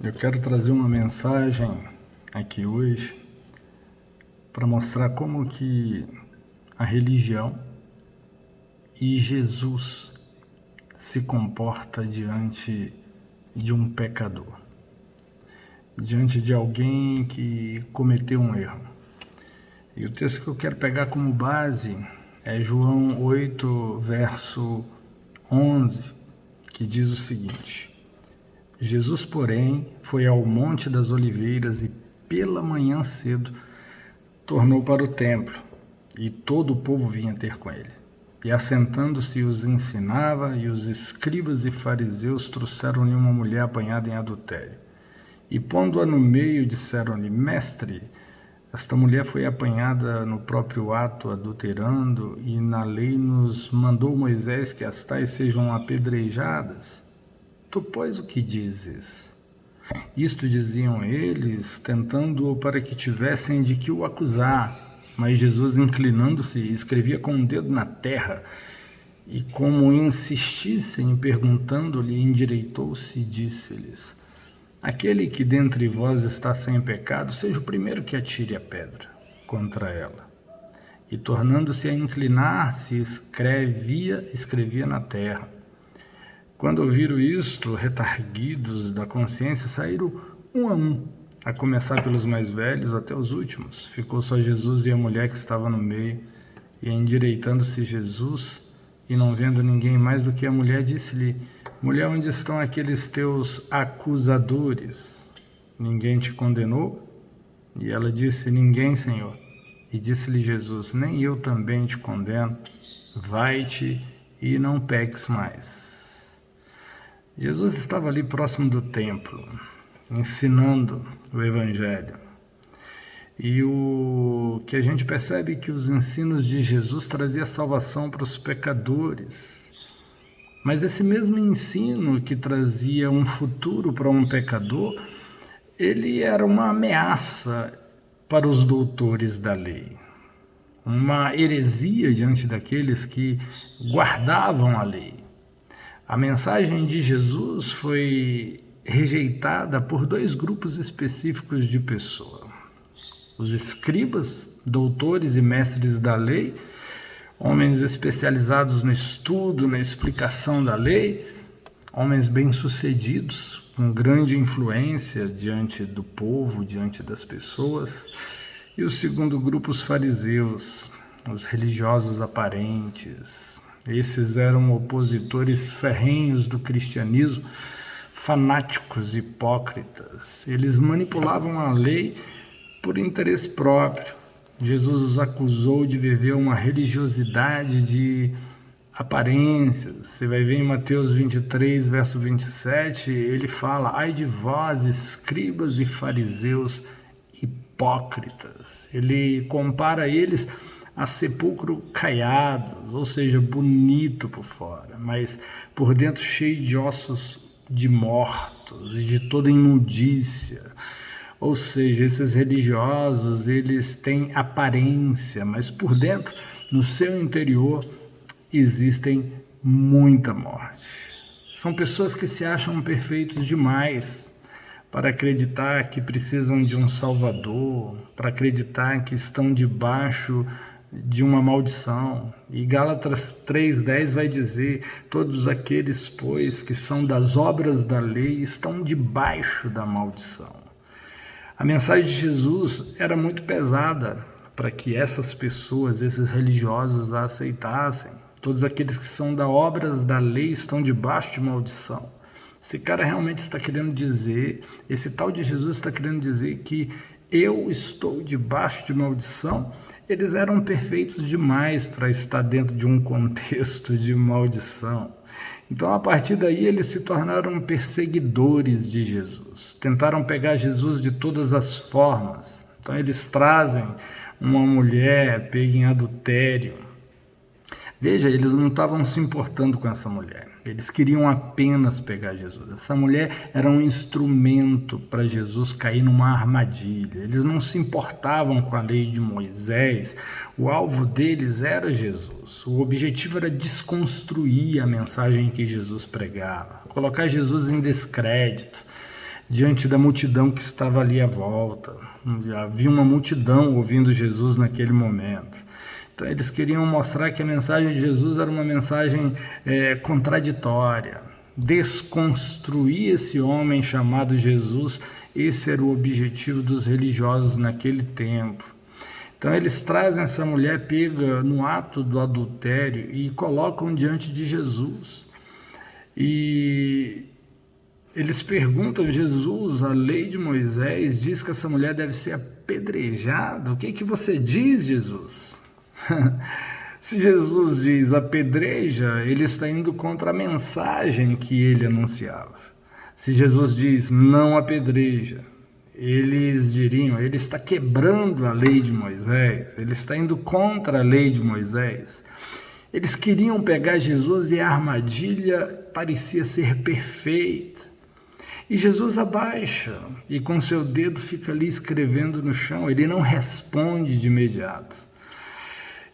Eu quero trazer uma mensagem aqui hoje para mostrar como que a religião e Jesus se comporta diante de um pecador, diante de alguém que cometeu um erro. E o texto que eu quero pegar como base é João 8, verso 11, que diz o seguinte: Jesus, porém, foi ao Monte das Oliveiras e pela manhã cedo tornou para o templo, e todo o povo vinha ter com ele. E assentando-se os ensinava, e os escribas e fariseus trouxeram-lhe uma mulher apanhada em adultério. E pondo-a no meio, disseram-lhe: Mestre, esta mulher foi apanhada no próprio ato, adulterando, e na lei nos mandou Moisés que as tais sejam apedrejadas. Tu, pois, o que dizes? Isto diziam eles, tentando-o para que tivessem de que o acusar. Mas Jesus, inclinando-se, escrevia com um dedo na terra, e como insistissem, perguntando-lhe, endireitou-se e disse-lhes: Aquele que dentre vós está sem pecado, seja o primeiro que atire a pedra contra ela. E tornando-se a inclinar-se, escrevia na terra. Quando ouviram isto, retarguidos da consciência, saíram um, a começar pelos mais velhos até os últimos. Ficou só Jesus e a mulher que estava no meio. E endireitando-se Jesus, e não vendo ninguém mais do que a mulher, disse-lhe: Mulher, onde estão aqueles teus acusadores? Ninguém te condenou? E ela disse: Ninguém, Senhor. E disse-lhe Jesus: Nem eu também te condeno. Vai-te e não peques mais. Jesus estava ali próximo do templo, ensinando o Evangelho. E o que a gente percebe é que os ensinos de Jesus traziam salvação para os pecadores. Mas esse mesmo ensino que trazia um futuro para um pecador, ele era uma ameaça para os doutores da lei. Uma heresia diante daqueles que guardavam a lei. A mensagem de Jesus foi rejeitada por dois grupos específicos de pessoas: os escribas, doutores e mestres da lei, homens especializados no estudo, na explicação da lei, homens bem-sucedidos, com grande influência diante do povo, diante das pessoas. E o segundo grupo, os fariseus, os religiosos aparentes. Esses eram opositores ferrenhos do cristianismo, fanáticos, hipócritas. Eles manipulavam a lei por interesse próprio. Jesus os acusou de viver uma religiosidade de aparências. Você vai ver em Mateus 23, verso 27, ele fala: Ai de vós, escribas e fariseus hipócritas. Ele compara eles a sepulcro caiados, ou seja, bonito por fora, mas por dentro cheio de ossos de mortos e de toda imundícia. Ou seja, esses religiosos, eles têm aparência, mas por dentro, no seu interior, existem muita morte. São pessoas que se acham perfeitos demais para acreditar que precisam de um Salvador, para acreditar que estão debaixo de uma maldição. E Gálatas 3:10 vai dizer: todos aqueles, pois, que são das obras da lei estão debaixo da maldição. A mensagem de Jesus era muito pesada para que essas pessoas, esses religiosos, a aceitassem. Todos aqueles que são das obras da lei estão debaixo de maldição. Esse cara realmente está querendo dizer, esse tal de Jesus está querendo dizer que eu estou debaixo de maldição. Eles eram perfeitos demais para estar dentro de um contexto de maldição. Então, a partir daí, eles se tornaram perseguidores de Jesus. Tentaram pegar Jesus de todas as formas. Então, eles trazem uma mulher pega em adultério. Veja, eles não estavam se importando com essa mulher. Eles queriam apenas pegar Jesus. Essa mulher era um instrumento para Jesus cair numa armadilha. Eles não se importavam com a lei de Moisés. O alvo deles era Jesus. O objetivo era desconstruir a mensagem que Jesus pregava, colocar Jesus em descrédito. diante da multidão que estava ali à volta. Havia uma multidão ouvindo Jesus naquele momento. Então eles queriam mostrar que a mensagem de Jesus era uma mensagem contraditória, desconstruir esse homem chamado Jesus. Esse era o objetivo dos religiosos naquele tempo. Então eles trazem essa mulher pega no ato do adultério e colocam diante de Jesus. E eles perguntam a Jesus, a lei de Moisés diz que essa mulher deve ser apedrejada. O que você diz, Jesus? Se Jesus diz apedreja, ele está indo contra a mensagem que ele anunciava. Se Jesus diz não apedreja, eles diriam, ele está quebrando a lei de Moisés, ele está indo contra a lei de Moisés. Eles queriam pegar Jesus e a armadilha parecia ser perfeita. E Jesus abaixa e com seu dedo fica ali escrevendo no chão, ele não responde de imediato.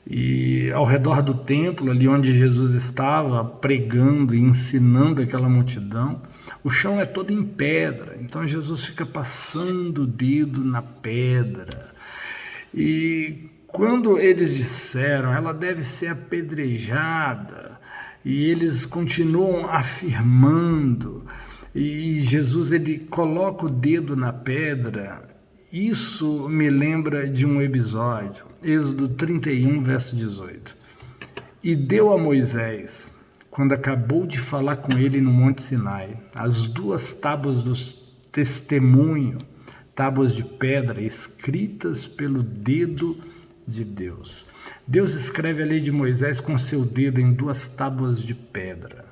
E ao redor do templo, ali onde Jesus estava pregando e ensinando aquela multidão, o chão é todo em pedra, então Jesus fica passando o dedo na pedra. E quando eles disseram, ela deve ser apedrejada, e eles continuam afirmando, e Jesus ele coloca o dedo na pedra. Isso me lembra de um episódio, Êxodo 31, verso 18. E deu a Moisés, quando acabou de falar com ele no Monte Sinai, as 2 tábuas do testemunho, tábuas de pedra escritas pelo dedo de Deus. Deus escreve a lei de Moisés com seu dedo em 2 tábuas de pedra.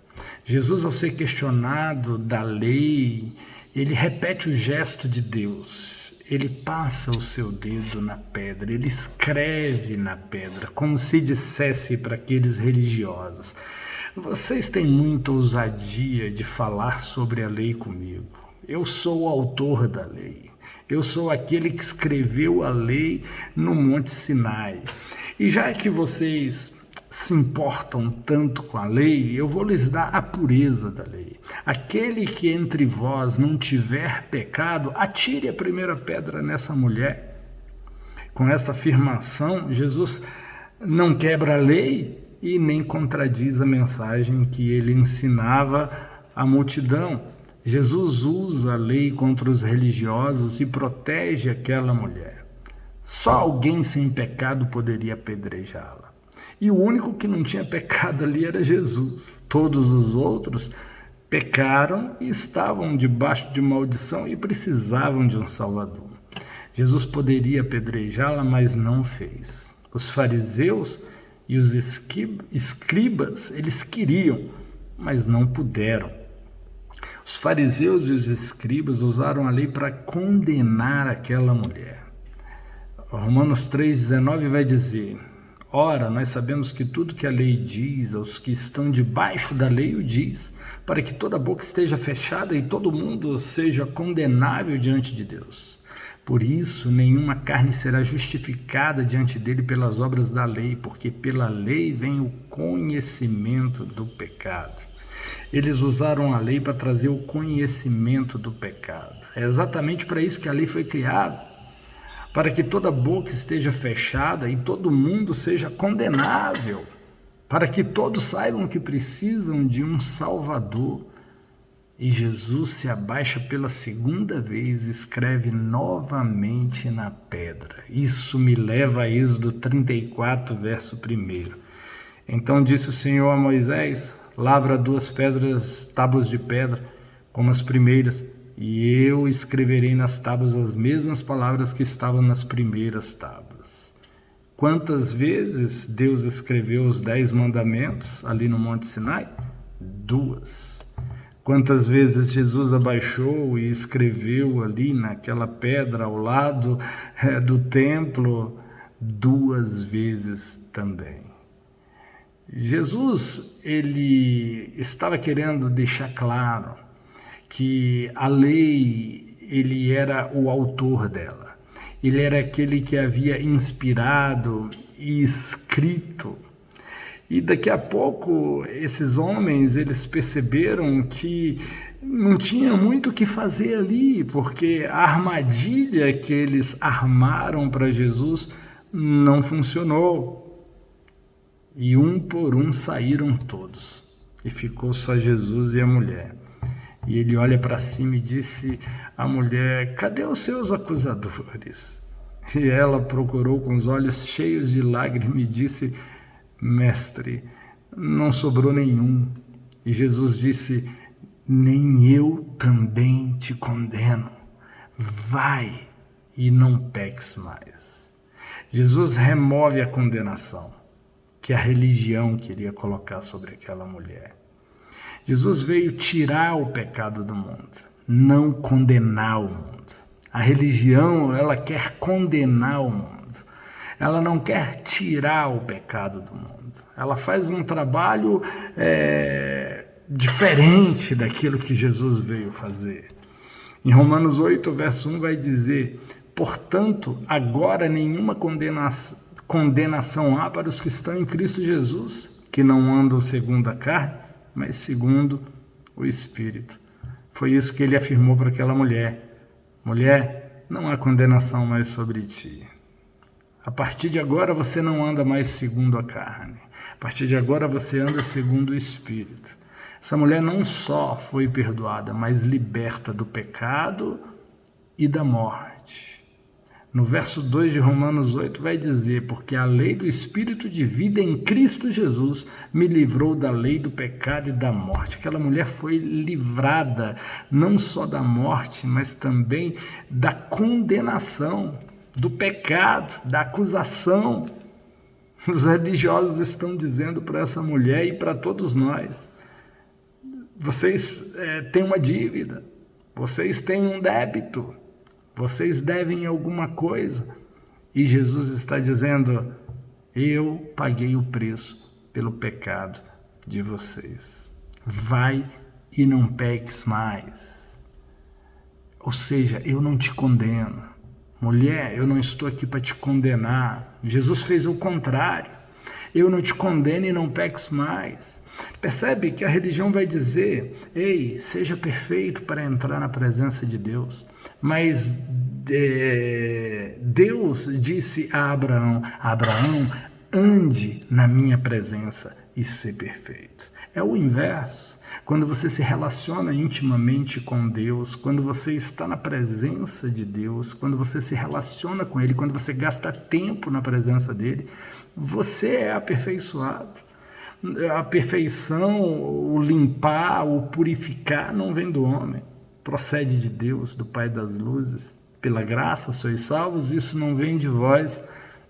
Jesus, ao ser questionado da lei, ele repete o gesto de Deus. Ele passa o seu dedo na pedra, ele escreve na pedra, como se dissesse para aqueles religiosos: vocês têm muita ousadia de falar sobre a lei comigo. Eu sou o autor da lei. Eu sou aquele que escreveu a lei no Monte Sinai. E já que vocês se importam tanto com a lei, eu vou lhes dar a pureza da lei. Aquele que entre vós não tiver pecado, atire a primeira pedra nessa mulher. Com essa afirmação, Jesus não quebra a lei e nem contradiz a mensagem que ele ensinava à multidão. Jesus usa a lei contra os religiosos e protege aquela mulher. Só alguém sem pecado poderia apedrejá-la. E o único que não tinha pecado ali era Jesus. Todos os outros pecaram e estavam debaixo de maldição e precisavam de um Salvador. Jesus poderia apedrejá-la, mas não fez. Os fariseus e os escribas, eles queriam, mas não puderam. Os fariseus e os escribas usaram a lei para condenar aquela mulher. Romanos 3,19 vai dizer: ora, nós sabemos que tudo que a lei diz, aos que estão debaixo da lei o diz, para que toda boca esteja fechada e todo mundo seja condenável diante de Deus. Por isso, nenhuma carne será justificada diante dele pelas obras da lei, porque pela lei vem o conhecimento do pecado. Eles usaram a lei para trazer o conhecimento do pecado. É exatamente para isso que a lei foi criada, para que toda boca esteja fechada e todo mundo seja condenável, para que todos saibam que precisam de um Salvador. E Jesus se abaixa pela segunda vez e escreve novamente na pedra. Isso me leva a Êxodo 34, verso 1. Então disse o Senhor a Moisés: lavra 2 tábuas de pedra, como as primeiras, e eu escreverei nas tábuas as mesmas palavras que estavam nas primeiras tábuas. Quantas vezes Deus escreveu os 10 mandamentos ali no Monte Sinai? 2. Quantas vezes Jesus abaixou e escreveu ali naquela pedra ao lado do templo? 2 vezes também. Jesus, ele estava querendo deixar claro que a lei, ele era o autor dela. Ele era aquele que havia inspirado e escrito. E daqui a pouco, esses homens, eles perceberam que não tinha muito o que fazer ali, porque a armadilha que eles armaram para Jesus não funcionou. E um por um saíram todos, e ficou só Jesus e a mulher. E ele olha para cima e disse à mulher: cadê os seus acusadores? E ela procurou com os olhos cheios de lágrimas e disse: mestre, não sobrou nenhum. E Jesus disse: nem eu também te condeno. Vai e não peques mais. Jesus remove a condenação que a religião queria colocar sobre aquela mulher. Jesus veio tirar o pecado do mundo, não condenar o mundo. A religião, ela quer condenar o mundo. Ela não quer tirar o pecado do mundo. Ela faz um trabalho diferente daquilo que Jesus veio fazer. Em Romanos 8, verso 1 vai dizer: portanto, agora nenhuma condenação há para os que estão em Cristo Jesus, que não andam segundo a carne, mas segundo o Espírito. Foi isso que ele afirmou para aquela mulher: mulher, não há condenação mais sobre ti. A partir de agora você não anda mais segundo a carne. A partir de agora você anda segundo o Espírito. Essa mulher não só foi perdoada, mas liberta do pecado e da morte. No verso 2 de Romanos 8 vai dizer: porque a lei do Espírito de vida em Cristo Jesus me livrou da lei do pecado e da morte. Aquela mulher foi livrada não só da morte, mas também da condenação, do pecado, da acusação. Os religiosos estão dizendo para essa mulher e para todos nós: vocês têm uma dívida, vocês têm um débito, vocês devem alguma coisa. E Jesus está dizendo: eu paguei o preço pelo pecado de vocês. Vai e não peques mais. Ou seja, eu não te condeno. Mulher, eu não estou aqui para te condenar. Jesus fez o contrário. Eu não te condeno e não peques mais. Percebe que a religião vai dizer: ei, seja perfeito para entrar na presença de Deus. Mas Deus disse a Abraão: Abraão, ande na minha presença e ser perfeito. É o inverso. Quando você se relaciona intimamente com Deus, quando você está na presença de Deus, quando você se relaciona com Ele, quando você gasta tempo na presença dEle, você é aperfeiçoado. A perfeição, o limpar, o purificar não vem do homem, procede de Deus, do Pai das luzes. Pela graça sois salvos, isso não vem de vós,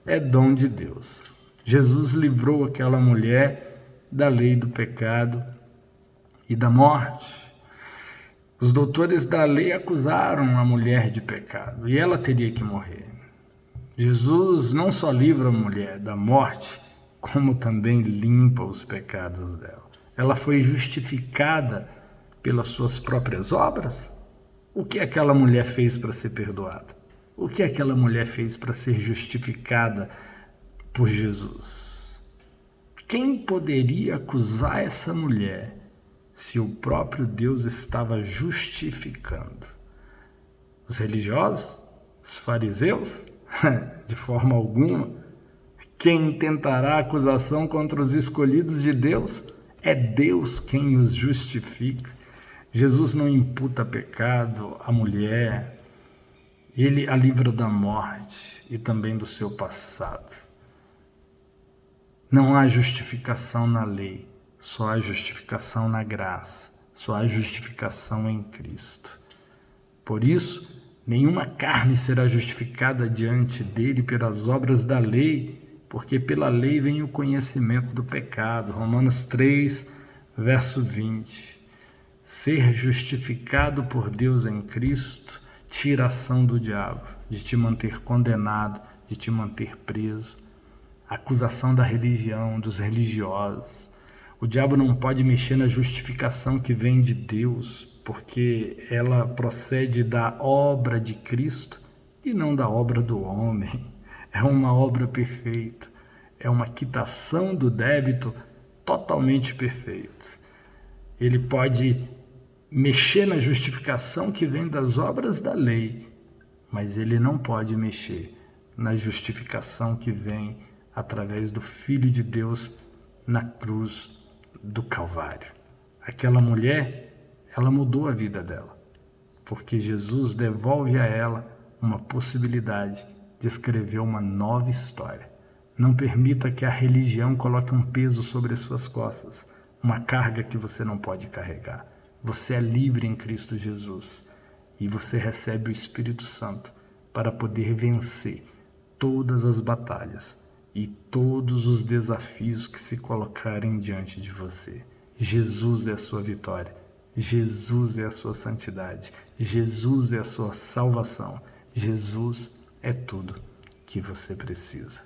é dom de Deus. Jesus livrou aquela mulher da lei do pecado e da morte. Os doutores da lei acusaram a mulher de pecado e ela teria que morrer. Jesus não só livra a mulher da morte, como também limpa os pecados dela. Ela foi justificada pelas suas próprias obras? O que aquela mulher fez para ser perdoada? O que aquela mulher fez para ser justificada por Jesus? Quem poderia acusar essa mulher se o próprio Deus estava justificando? Os religiosos? Os fariseus? De forma alguma. Quem tentará acusação contra os escolhidos de Deus? É Deus quem os justifica. Jesus não imputa pecado à mulher. Ele a livra da morte e também do seu passado. Não há justificação na lei, só há justificação na graça, só há justificação em Cristo. Por isso, nenhuma carne será justificada diante dele pelas obras da lei, porque pela lei vem o conhecimento do pecado. Romanos 3, verso 20. Ser justificado por Deus em Cristo tira a ação do diabo de te manter condenado, de te manter preso. A acusação da religião, dos religiosos. O diabo não pode mexer na justificação que vem de Deus, porque ela procede da obra de Cristo e não da obra do homem. É uma obra perfeita, é uma quitação do débito totalmente perfeita. Ele pode mexer na justificação que vem das obras da lei, mas ele não pode mexer na justificação que vem através do Filho de Deus na cruz do Calvário. Aquela mulher, ela mudou a vida dela, porque Jesus devolve a ela uma possibilidade de escrever uma nova história. Não permita que a religião coloque um peso sobre as suas costas, uma carga que você não pode carregar. Você é livre em Cristo Jesus e você recebe o Espírito Santo para poder vencer todas as batalhas e todos os desafios que se colocarem diante de você. Jesus é a sua vitória, Jesus é a sua santidade, Jesus é a sua salvação, Jesus é tudo que você precisa.